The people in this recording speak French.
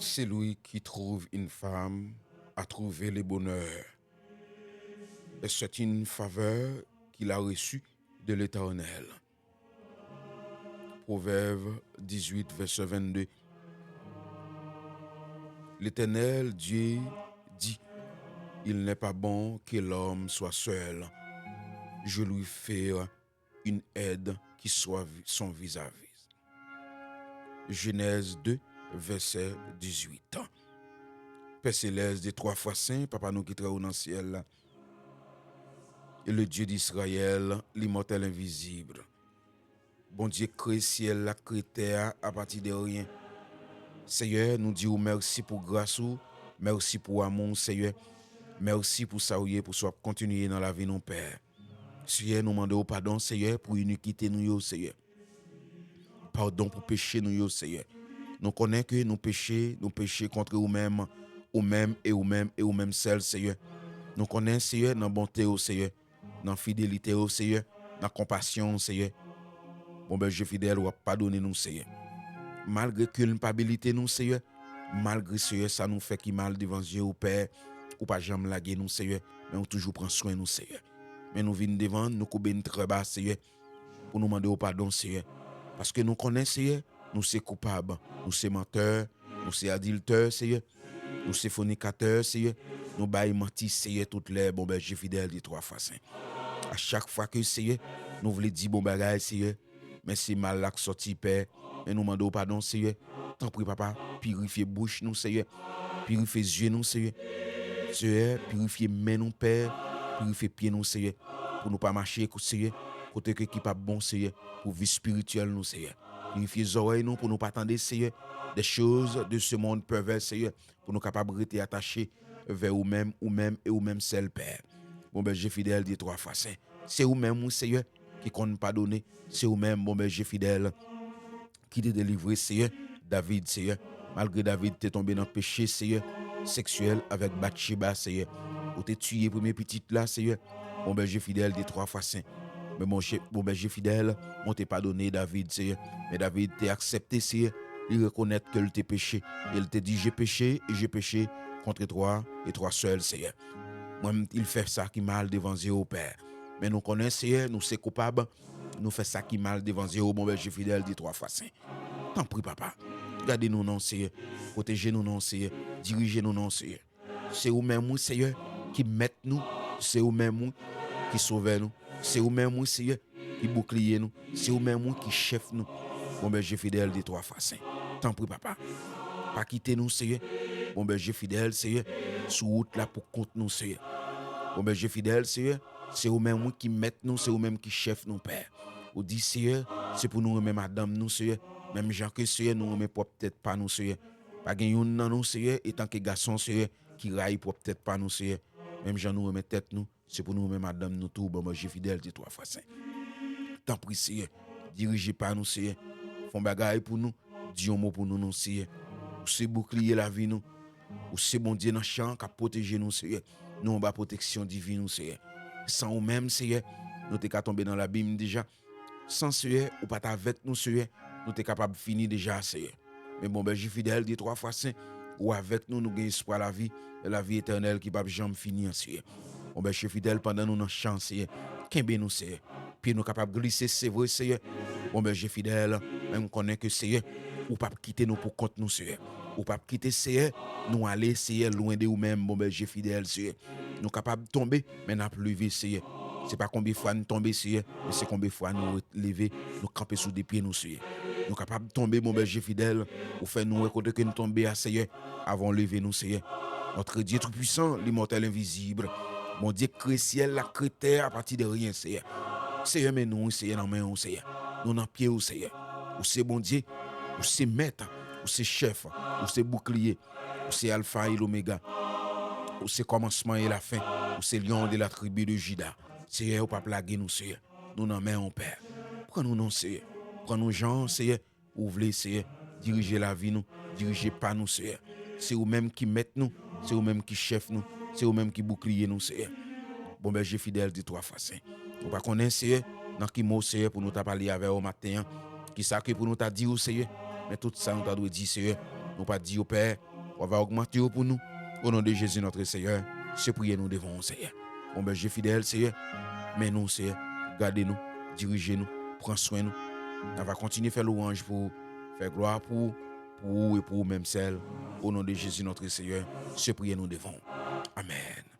C'est lui qui trouve une femme à trouver le bonheur. Et c'est une faveur qu'il a reçue de l'Éternel. Proverbe 18, verset 22. L'Éternel Dieu dit, il n'est pas bon que l'homme soit seul. Je lui ferai une aide qui soit son vis-à-vis. Genèse 2, verset 18. Père céleste des 3 fois saint, Papa nous qui travaille dans le ciel, et le Dieu d'Israël, l'immortel invisible. Bon Dieu, crée ciel, la crée terre à partir de rien. Seigneur, nous disons merci pour grâce, merci pour amour, Seigneur. Merci pour ça, pour soit continuer dans la vie, non Père. Seigneur, nous demandons pardon, Seigneur, pour iniquité, nous, Seigneur. Pardon pour péché, nous, Seigneur. Nous connaissons que nous péchons contre nous-mêmes, ou même seul, Seigneur. Nous connaissons, Seigneur, dans la bonté, Seigneur, dans la fidélité, Seigneur, dans la compassion, Seigneur. Bon, ben, je fidèle, ou pardonner nous, Seigneur. Malgré culpabilité, nous, Seigneur, malgré, Seigneur, ça nous fait qui mal devant Dieu, au Père, ou pas jamais laguer nous, Seigneur, mais on toujours prend soin de nous, Seigneur. Mais nous venons devant, nous couper très bas, Seigneur, pour nous demander au pardon, Seigneur. Parce que nous connaissons, Seigneur, nous sommes coupables, nous sommes menteurs, nous sommes adulteurs, Seigneur, nous sommes fornicateurs, Seigneur, nous baillons mentis, Seigneur, toutes les bon berger fidèles des 3 fois saints. À chaque fois que, Seigneur, nous voulons dire bon bagage, Seigneur, mais c'est mal là que sorti, Père, et nous demandons pardon, Seigneur. T'en prie, Papa, purifiez bouche, nous, Seigneur, purifiez yeux, nous, Seigneur. Seigneur, purifiez main, nous, Père, purifiez pied, nous, Seigneur, pour nous pas marcher, Seigneur, côté qui pas bon, Seigneur, pour vie spirituelle, nous, Seigneur. Purifiez les oreilles, nous, pour nous pas attendre, Seigneur, des choses de ce monde pervers, Seigneur, pour nous capables de rester attachés vers vous-même, et vous-même seul, Père. Bon berger fidèle des 3 fois saints. C'est vous-même, Seigneur, qui compte pardonner. C'est vous-même, bon berger fidèle, qui t'a délivré, Seigneur. David, Seigneur, malgré David, t'es tombé dans le péché, Seigneur, sexuel avec Bathsheba, Seigneur. Ou t'es tué premier petite là, Seigneur. Bon berger fidèle des 3 fois saints. Mais bon berger fidèle, on t'a pardonné, David, Seigneur. Mais David t'a accepté, Seigneur. Il reconnaît que il t'a péché. Il t'a dit, j'ai péché et j'ai péché contre toi et toi seul, Seigneur. Moi, il fait ça qui mal devant Dieu au Père. Mais nous connaissons, Seigneur, nous sommes coupables. Nous faisons ça qui mal devant Dieu au bon berger fidèle des 3 fois saints. T'en prie, Papa. Gardez-nous, non, Seigneur. Protégez-nous, non, Seigneur. Dirigez-nous, non, Seigneur. C'est vous-même, Seigneur, qui mettez nous. C'est vous-même qui sauvez nous. C'est vous-même, Seigneur, qui boucliez nous. C'est vous-même qui chef nous. Bon berger fidèle des 3 fois saints. T'en prie, Papa. Pas quitter nous, Seigneur. Bon berger fidèle, Seigneur. Sous route là pour compte nous, Seigneur. Bon berger fidèle, Seigneur. C'est vous-même qui mettez nous. C'est vous-même qui chef nous, Père. Ou dit, Seigneur, c'est pour nous remettre madame nous, Seigneur. Même gens que Seigneur nous remet peut-être pas nous, Seigneur. Pas gagne une dans nous, Seigneur. Et tant que garçon, Seigneur, qui raille peut-être pas nous, Seigneur. Même gens nous remet tête nous. C'est pour nous remettre madame nous tout. Bon berger fidèle des 3 fois saints. Tant pis, Seigneur. Dirigez pas nous, Seigneur. Font bagaille pour nous. Dis un mot pour nous, non, Seigneur. Ou c'est bouclier la vie, nous. Ou c'est bon Dieu dans le champ qui a protégé nous, Seigneur. Nous, on a protection divine, nous, Seigneur. Sans nous-mêmes, Seigneur, nous sommes qu'à tomber dans l'abîme déjà. Sans Seigneur, ou pas avec nous, Seigneur, nous sommes capables de finir déjà, Seigneur. Mais bon, berger fidèle des 3 fois saints, ou avec nous, nous avons espoir la vie éternelle qui ne va jamais finir, Seigneur. Bon, berger fidèle pendant nous dans le champ, Seigneur. Qu'est-ce nous, Seigneur? Puis nous capables de glisser, c'est vrai, Seigneur. Bon, berger fidèle, même connaît que Seigneur, ou pas quitter nous pour compte nous, Seigneur. Ou pas quitter, Seigneur, nous aller, Seigneur, loin de nous-mêmes, bon berger fidèle, Seigneur. Nous capables de tomber, mais nous plus lever, Seigneur. C'est pas combien de fois nous tomber, Seigneur, mais c'est combien de fois nous lever, nous camper sous des pieds, nous, Seigneur. Nous capables de tomber, mon berger fidèle, ou faire nous reconnaître que nous tomber à Seigneur, avant de lever nous, Seigneur. Notre Dieu tout-puissant, l'immortel invisible, mon Dieu crée ciel, la crée terre à partir de rien, Seigneur. Seigneur, mais nous, Seigneur, dans main, Seigneur. Nous dans pied, Seigneur. Ou c'est bon Dieu, ou c'est maître, ou c'est chef, ou c'est bouclier, ou c'est alpha et l'oméga, ou c'est commencement et la fin, ou c'est lion de la tribu de Juda. Seigneur, ou pas plaguer nous, Seigneur. Nous dans main, Père. Prends-nous, non, Seigneur. Prends-nous, Jean, Seigneur. Ouvrez, Seigneur. Dirigez la vie, nous. Dirigez pas nous, Seigneur. C'est vous-même qui mettez nous. C'est vous-même qui chef nous. C'est vous-même qui bouclier nous, Seigneur. Bon berger fidèle des 3 fois saints. Nous pas connaître, Seigneur, dans qui mot, Seigneur, pour nous t'a parler avec au matin. Qui ça que pour nous t'a dit, Seigneur. Mais tout ça, nous t'a dit, Seigneur. Nous pas dit au Père, On va augmenter pour nous. Au nom de Jésus, notre Seigneur, c'est prier nous devons, Seigneur. Mon berger fidèle, Seigneur, mais nous, Seigneur, gardez-nous, dirigez-nous, prends soin de nous. On va continuer à faire louange pour faire gloire pour vous et pour même celle. Au nom de Jésus, notre Seigneur, c'est prier nous devons. Amen.